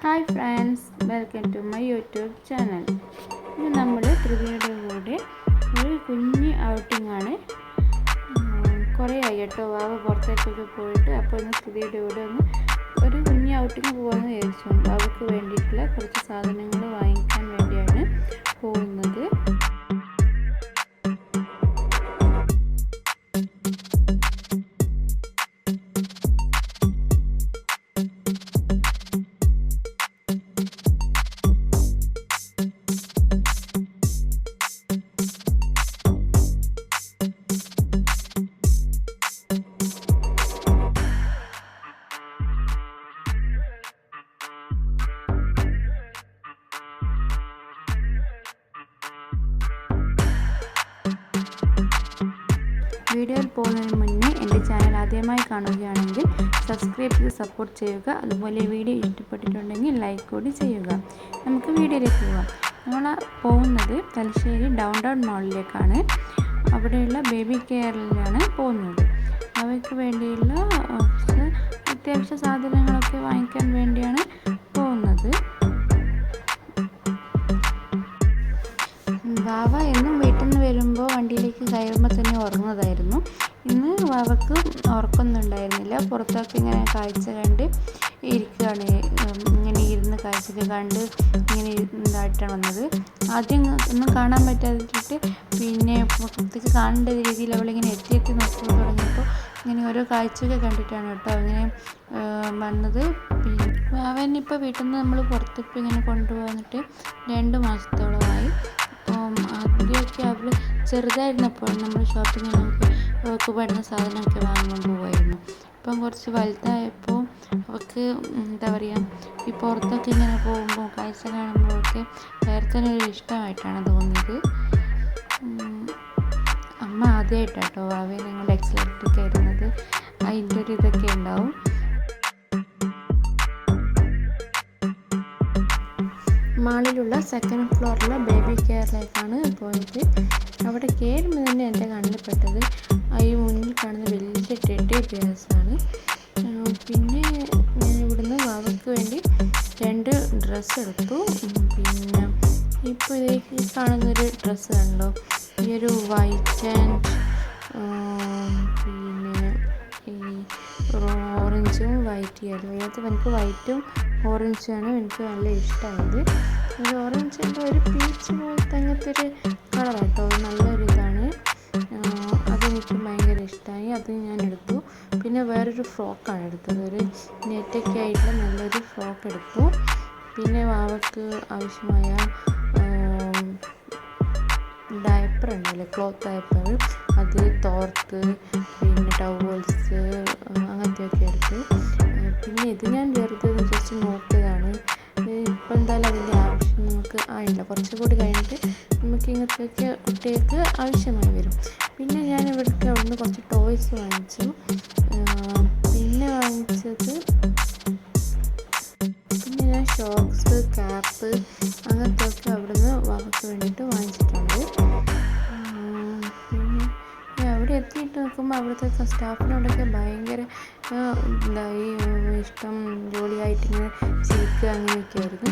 Hi friends, welcome to my YouTube channel. ഇന്ന് നമ്മൾ ധൃതിയുടെ കൂടെ ഒരു കുഞ്ഞ് ഔട്ടിങ്ങാണ്. കുറേ ആയി കേട്ടോ വാവ പുറത്തേക്കൊക്കെ പോയിട്ട്. അപ്പോൾ ഇന്ന് ധൃതിയുടെ കൂടെ ഒരു കുഞ്ഞ് ഔട്ടിങ് പോകാമെന്ന് വിചാരിച്ചു. വാവയ്ക്ക് വേണ്ടിയിട്ടുള്ള കുറച്ച് സാധനങ്ങൾ വാങ്ങിക്കാൻ വേണ്ടിയാണ് പോകുന്നത്. വീഡിയോയിൽ പോകുന്നതിന് മുന്നേ എൻ്റെ ചാനൽ ആദ്യമായി കാണുകയാണെങ്കിൽ സബ്സ്ക്രൈബ് ചെയ്ത് സപ്പോർട്ട് ചെയ്യുക. അതുപോലെ വീഡിയോ ഇഷ്ടപ്പെട്ടിട്ടുണ്ടെങ്കിൽ ലൈക്ക് കൂടി ചെയ്യുക. നമുക്ക് വീഡിയോയിലേക്ക് പോകാം. നമ്മൾ പോകുന്നത് തലശ്ശേരി ഡൗൺ ടൗൺ മാളിലേക്കാണ്. അവിടെയുള്ള ബേബി കെയറിലാണ് പോകുന്നത്. അവയ്ക്ക് വേണ്ടിയുള്ള അത്യാവശ്യ സാധനങ്ങളൊക്കെ വാങ്ങിക്കാൻ വേണ്ടിയാണ് പോകുന്നത്. വാവ എന്നും വീട്ടിൽ നിന്ന് വരുമ്പോൾ വണ്ടിയിലേക്ക് കയറുമ്പോൾ തന്നെ ഉറങ്ങുന്നതായിരുന്നു. ഇന്ന് വാവക്ക് ഉറക്കമൊന്നും ഉണ്ടായിരുന്നില്ല. പുറത്തൊക്കെ ഇങ്ങനെ കാഴ്ച കണ്ട് ഇരിക്കുകയാണ്. ഇങ്ങനെ ഇരുന്ന് കാഴ്ചയൊക്കെ കണ്ട് ഇങ്ങനെ ഇതായിട്ടാണ് വന്നത്. ആദ്യം ഒന്നും കാണാൻ പറ്റാതിട്ട് പിന്നെ പുറത്തേക്ക് കാണേണ്ട രീതിയിൽ അവളിങ്ങനെ എത്തി നോക്കി തുടങ്ങിയപ്പോൾ ഇങ്ങനെ ഓരോ കാഴ്ചയൊക്കെ കണ്ടിട്ടാണ് കേട്ടോ ഇങ്ങനെ വന്നത്. പിന്നെ വാവനിപ്പോൾ വീട്ടിൽ നിന്ന് നമ്മൾ പുറത്തേക്ക് ഇങ്ങനെ കൊണ്ടുപോന്നിട്ട് 2 മാസത്തോളമായി. ആദ്യമൊക്കെ അവൾ ചെറുതായിരുന്നപ്പോൾ നമ്മൾ ഷോപ്പിങ്ങിനൊക്കെ അവൾക്ക് വേണ്ടുന്ന സാധനമൊക്കെ വാങ്ങാൻ പോകുമായിരുന്നു. ഇപ്പം കുറച്ച് വലുതായപ്പോൾ അവൾക്ക് എന്താ പറയുക, ഈ പുറത്തൊക്കെ ഇങ്ങനെ പോകുമ്പോൾ കാഴ്ച കാണുമ്പോഴൊക്കെ വേറെ തന്നെ ഒരു ഇഷ്ടമായിട്ടാണ് തോന്നിയത്. അമ്മ ആദ്യമായിട്ടാട്ടോ വാവയെ ഞങ്ങളുടെ എക്സലറേറ്ററിൽ കയറുന്നത്. അതിൻ്റെ ഒരു ഇതൊക്കെ ഉണ്ടാവും. മാളിലുള്ള 2nd ഫ്ലോറിലെ ബേബി കെയറിലേക്കാണ് പോയത്. അവിടെ കയറുമ്പോൾ തന്നെ എൻ്റെ കണ്ണിൽ പെട്ടത് ഈ മുന്നിൽ കാണുന്ന വലിയ ടെഡ്ഡി ബിയേഴ്സാണ്. പിന്നെ ഞാൻ ഇവിടുന്ന് വാവയ്ക്ക് വേണ്ടി 2 ഡ്രസ്സ് എടുത്തു. പിന്നെ ഇപ്പോൾ ഇതിലേക്ക് കാണുന്നൊരു ഡ്രസ്സ് കണ്ടോ, ഈ ഒരു വൈറ്റ് ആൻഡ് പിന്നെ ഈ ഓറഞ്ചും വൈറ്റ് ആയിരുന്നു. ഇതിനകത്ത് എനിക്ക് വൈറ്റും ഓറഞ്ചുമാണ് എനിക്ക് നല്ല ഇഷ്ടമായത്. ഒരു ഓറഞ്ചിൻ്റെ ഒരു പീച്ച് പോലത്തെ അങ്ങനത്തെ ഒരു കളർ കേട്ടോ, നല്ലൊരു ഇതാണ്. അതെനിക്ക് ഭയങ്കര ഇഷ്ടമായി. അത് ഞാൻ എടുത്തു. പിന്നെ വേറൊരു ഫ്രോക്കാണ് എടുത്തത്, ഒരു നെറ്റൊക്കെ ആയിട്ടുള്ള നല്ലൊരു ഫ്രോക്ക് എടുത്തു. പിന്നെ വാവയ്ക്ക് ആവശ്യമായ ഡയപ്പർ ഉണ്ടല്ലോ, ക്ലോത്ത് ഡയപ്പർ, അത് തോർത്ത് പിന്നെ ടവൽസ് അങ്ങനത്തെയൊക്കെ എടുത്തു. പിന്നെ ഇത് ഞാൻ വെറുതെ ജസ്റ്റ് നോക്കിയതാണ്. ഇപ്പോൾ എന്തായാലും അതിൻ്റെ ആവശ്യം നമുക്ക് ആയില്ല. കുറച്ചുകൂടി കഴിഞ്ഞിട്ട് നമുക്ക് ഇങ്ങനത്തെയൊക്കെ കുട്ടികൾക്ക് ആവശ്യമായി വരും. പിന്നെ ഞാൻ ഇവിടേക്ക് അവിടുന്ന് കുറച്ച് ടോയ്സ് വാങ്ങിച്ചു. പിന്നെ ഞാൻ ഷോക്സ്, ക്യാപ്പ് അങ്ങനത്തെയൊക്കെ അവിടുന്ന് വാവയ്ക്ക് വേണ്ടിയിട്ട് വാങ്ങിച്ചിട്ടുണ്ട്. പിന്നെ അവിടെ എത്തിയിട്ട് നോക്കുമ്പോൾ അവിടുത്തെ സ്റ്റാഫിനോടൊക്കെ ഭയങ്കര എന്തായി ഇഷ്ടം, ജോലിയായിട്ടിങ്ങനെ ചിരിക്കുക അങ്ങനെയൊക്കെ ആയിരുന്നു.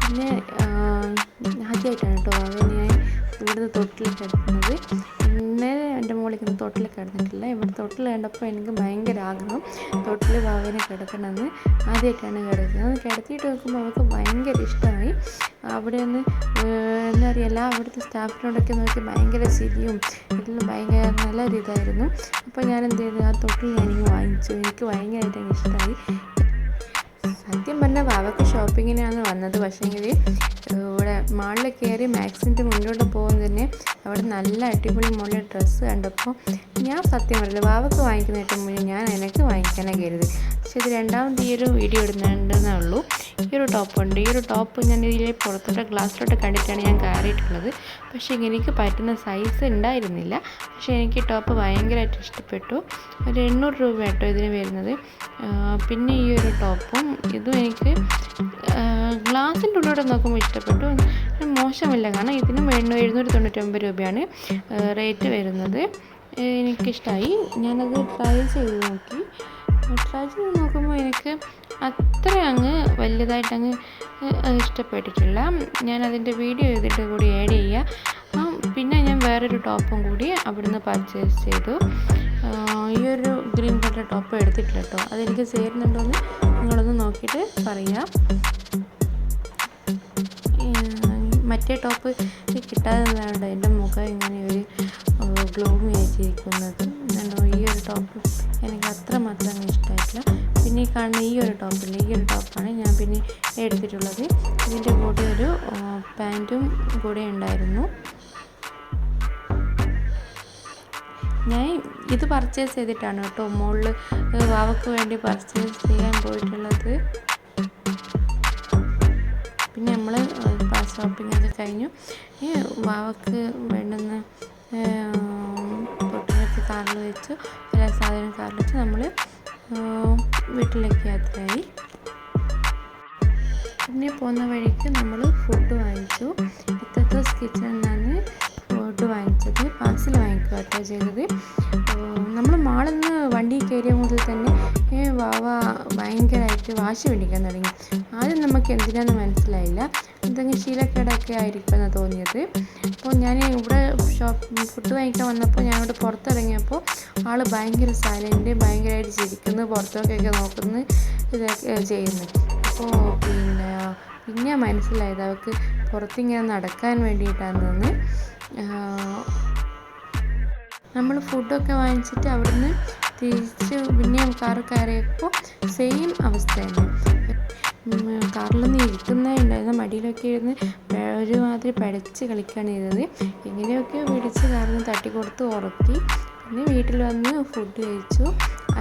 പിന്നെ ആദ്യമായിട്ടാണ് കേട്ടോ വാവനെ ഞാൻ ഇവിടുന്ന് തൊട്ടിൽ കിടക്കുന്നത്. ഇന്നലെ എൻ്റെ മോളിൽ തൊട്ടിൽ കിടന്നിട്ടില്ല. ഇവിടെ തൊട്ടിൽ കണ്ടപ്പോൾ എനിക്ക് ഭയങ്കര ആഗ്രഹം തൊട്ടിൽ വാവനെ കിടക്കണമെന്ന്. ആദ്യമായിട്ടാണ് കിടക്കുന്നത്. കിടത്തിയിട്ട് നോക്കുമ്പോൾ അവൾക്ക് ഭയങ്കര ഇഷ്ടമായി. അവിടെ ഒന്ന് എന്താ പറയുക, എല്ലാ അവിടുത്തെ സ്റ്റാഫിനോടൊക്കെ നോക്കി ഭയങ്കര ചിരിയും എല്ലാം ഭയങ്കര നല്ലൊരു ഇതായിരുന്നു. അപ്പോൾ ഞാൻ എന്ത് ചെയ്തു, ആ തൊട്ടിൽ ഞാനിങ്ങനെ വാങ്ങിച്ചു. എനിക്ക് ഭയങ്കരമായിട്ട് ഇഷ്ടമായി. സത്യം പറഞ്ഞാൽ വാവയ്ക്ക് ഷോപ്പിങ്ങിനാണ് വന്നത്. പക്ഷേങ്കിൽ ഇവിടെ മാളിൽ കയറി മാക്സിൻ്റെ മുന്നോട്ട് പോകുന്നത് തന്നെ അവിടെ നല്ല അടിപൊളി മുകളിൽ ഡ്രസ്സ് കണ്ടപ്പോൾ ഞാൻ സത്യം പറഞ്ഞില്ല, വാവയ്ക്ക് വാങ്ങിക്കുന്നതിന് മുന്നേ ഞാൻ എനിക്ക് വാങ്ങിക്കാനാണ് കരുതി. പക്ഷേ ഇത് രണ്ടാമത് ഈ ഒരു വീഡിയോ ഇടുന്നുണ്ടെന്നേ ഉള്ളൂ. ഈ ഒരു ടോപ്പുണ്ട്. ഈ ഒരു ടോപ്പ് ഞാൻ ഇതിലെ പുറത്തോട്ട് ഗ്ലാസ്സിലോട്ട് കണ്ടിട്ടാണ് ഞാൻ കയറിയിട്ടുള്ളത്. പക്ഷേ എനിക്ക് പറ്റുന്ന സൈസ് ഉണ്ടായിരുന്നില്ല. പക്ഷേ എനിക്ക് ഈ ടോപ്പ് ഭയങ്കരമായിട്ട് ഇഷ്ടപ്പെട്ടു. ഒരു 800 രൂപ കേട്ടോ ഇതിന് വരുന്നത്. പിന്നെ ഈ ഒരു ടോപ്പും ഇതും എനിക്ക് ഗ്ലാസിൻ്റെ ഉള്ളിലൂടെ നോക്കുമ്പോൾ ഇഷ്ടപ്പെട്ടു. മോശമില്ല, കാരണം ഇതിനും 799 രൂപയാണ് റേറ്റ് വരുന്നത്. എനിക്കിഷ്ടമായി. ഞാനത് ട്രൈ ചെയ്ത് നോക്കി. ട്രൈ ചെയ്ത് നോക്കുമ്പോൾ എനിക്ക് അത്ര അങ്ങ് വലുതായിട്ടങ്ങ് ഇഷ്ടപ്പെട്ടിട്ടില്ല. ഞാൻ അതിൻ്റെ വീഡിയോ ഇതിൻ്റെ കൂടി ആഡ് ചെയ്യാം. പിന്നെ ഞാൻ വേറൊരു ടോപ്പും കൂടി അവിടുന്ന് പർച്ചേസ് ചെയ്തു. ഈ ഒരു ഗ്രീൻ കളർ ടോപ്പ് എടുത്തിട്ടില്ല കേട്ടോ. അതെനിക്ക് ചേരുന്നുണ്ടോയെന്ന് നിങ്ങളൊന്ന് നോക്കിയിട്ട് പറയാം. മറ്റേ ടോപ്പ് കിട്ടാതെന്നാണ് എൻ്റെ മുഖം ഇങ്ങനെ ഒരു ഗ്ലോമി ആയിട്ടിരിക്കുന്നത്. ഈ ഒരു ടോപ്പ് എനിക്ക് അത്രമാത്രം ഇഷ്ടമായിട്ടില്ല. പിന്നെ ഈ കാണുന്ന ഈ ഒരു ടോപ്പില്ല, ഈ ഒരു ടോപ്പാണ് ഞാൻ പിന്നെ എടുത്തിട്ടുള്ളത്. ഇതിൻ്റെ കൂടെ ഒരു പാൻറ്റും കൂടെ ഉണ്ടായിരുന്നു. ഞാൻ ഇത് പർച്ചേസ് ചെയ്തിട്ടാണ് കേട്ടോ മുകളിൽ വാവയ്ക്ക് വേണ്ടി പർച്ചേസ് ചെയ്യാൻ പോയിട്ടുള്ളത്. പിന്നെ നമ്മൾ ഷോപ്പിംഗ് ഒക്കെ കഴിഞ്ഞു. വാവയ്ക്ക് വേണ്ടുന്ന പൊട്ടിനൊക്കെ കാറിൽ വെച്ചു, എല്ലാ സാധനം കാറിൽ വെച്ച് നമ്മൾ വീട്ടിലേക്ക് യാത്രയായി. പിന്നെ പോകുന്ന വഴിക്ക് നമ്മൾ ഫുഡ് വാങ്ങിച്ചു. ഇത്തത്തോസ് കിച്ചണിൽ നിന്നാണ് ഫുഡ് വാങ്ങിച്ചത്. പാർസൽ വാങ്ങിക്കുക കേട്ടോ ചെയ്തത്. നമ്മൾ മാളിൽ നിന്ന് വണ്ടി കയറിയ മുതൽ തന്നെ വാവ ഭയങ്കരമായിട്ട് വാശി പിടിക്കാൻ തുടങ്ങി. ആദ്യം നമുക്ക് എന്തിനാണെന്ന് മനസ്സിലായില്ല. എന്തെങ്കിലും ശീലക്കേടൊക്കെ ആയിരിക്കുമെന്ന് തോന്നിയത്. അപ്പോൾ ഞാൻ ഇവിടെ ഫുഡ് വാങ്ങിക്കാൻ വന്നപ്പോൾ ഞാനിവിടെ പുറത്തിറങ്ങിയപ്പോൾ ആൾ ഭയങ്കര സൈലൻറ്റ്, ഭയങ്കരമായിട്ട് ചിരിക്കുന്നു, പുറത്തേക്കൊക്കെ നോക്കുന്നു, ഇതൊക്കെ ചെയ്യുന്നു. അപ്പോൾ പിന്നെ മനസ്സിലായത് അവൾക്ക് പുറത്തിങ്ങനെ നടക്കാൻ വേണ്ടിയിട്ടാണെന്ന്. നമ്മൾ ഫുഡൊക്കെ വാങ്ങിച്ചിട്ട് അവിടുന്ന് തിരിച്ച് പിന്നെയും കാർ കയറിയപ്പോൾ സെയിം അവസ്ഥ തന്നെ. കാറിലൊന്നും ഇരിക്കുന്നേ ഉണ്ടായിരുന്നു, മടിയിലൊക്കെ ഇരുന്ന് ഒരുമാതിരി പടച്ച് കളിക്കുകയാണ് ചെയ്തത്. ഇങ്ങനെയൊക്കെ പിടിച്ച് കാറിന് തട്ടിക്കൊടുത്ത് ഉറക്കി. പിന്നെ വീട്ടിൽ വന്ന് ഫുഡ് കഴിച്ചു.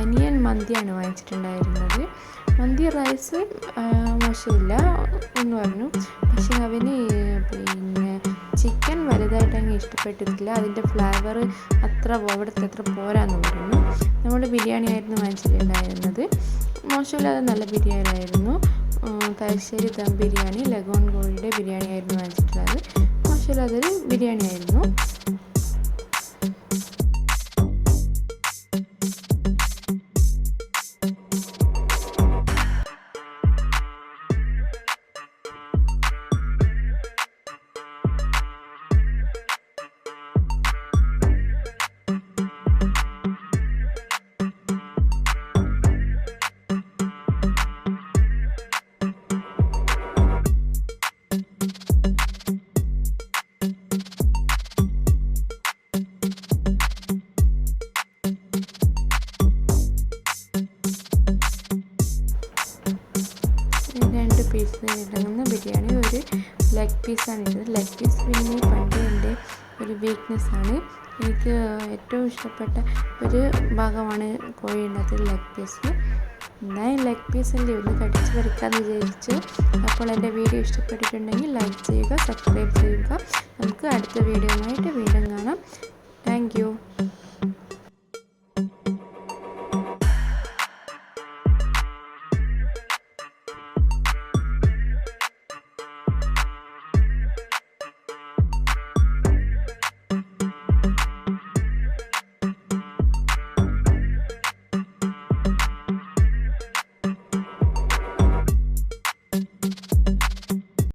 അനിയൻ മന്തിയാണ് വാങ്ങിച്ചിട്ടുണ്ടായിരുന്നത്. മന്തി റൈസ് മോശമില്ല എന്ന് പറഞ്ഞു. പക്ഷെ അവന് പിന്നെ ചിക്കൻ വലുതായിട്ട് അങ്ങ് ഇഷ്ടപ്പെട്ടിട്ടില്ല. അതിൻ്റെ ഫ്ലേവർ അവിടുത്തെ അത്ര പോരാന്ന് പറഞ്ഞു. നമ്മൾ ബിരിയാണി ആയിരുന്നു വാങ്ങിച്ചിട്ടുണ്ടായിരുന്നത്. മോശമില്ലാതെ നല്ല ബിരിയാണി ആയിരുന്നു. തലശ്ശേരി ദം ബിരിയാണി, ലഗോൺ കോഴിയുടെ ബിരിയാണി ആയിരുന്നു വാങ്ങിച്ചിട്ടുള്ളത്. മോശമില്ലാതൊരു ബിരിയാണി ആയിരുന്നു. ഇടങ്ങുന്ന ബിരിയാണി, ഒരു ലെഗ് പീസാണ് ഇട്ടത്. ലെഗ് പീസ് പിന്നെ പണ്ട് എൻ്റെ ഒരു വീക്ക്നെസ്സാണ്. എനിക്ക് ഏറ്റവും ഇഷ്ടപ്പെട്ട ഒരു ഭാഗമാണ് കോഴിയിനകത്ത് ലെഗ് പീസ്. ഞാൻ ലെഗ് പീസല്ലേ ഒന്ന് കടിച്ച് പറിക്കാമെന്ന് വിചാരിച്ചു. അപ്പോൾ എൻ്റെ വീഡിയോ ഇഷ്ടപ്പെട്ടിട്ടുണ്ടെങ്കിൽ ലൈക്ക് ചെയ്യുക, സബ്സ്ക്രൈബ് ചെയ്യുക. നമുക്ക് അടുത്ത വീഡിയോയുമായിട്ട് വീണ്ടും കാണാം. Thank you.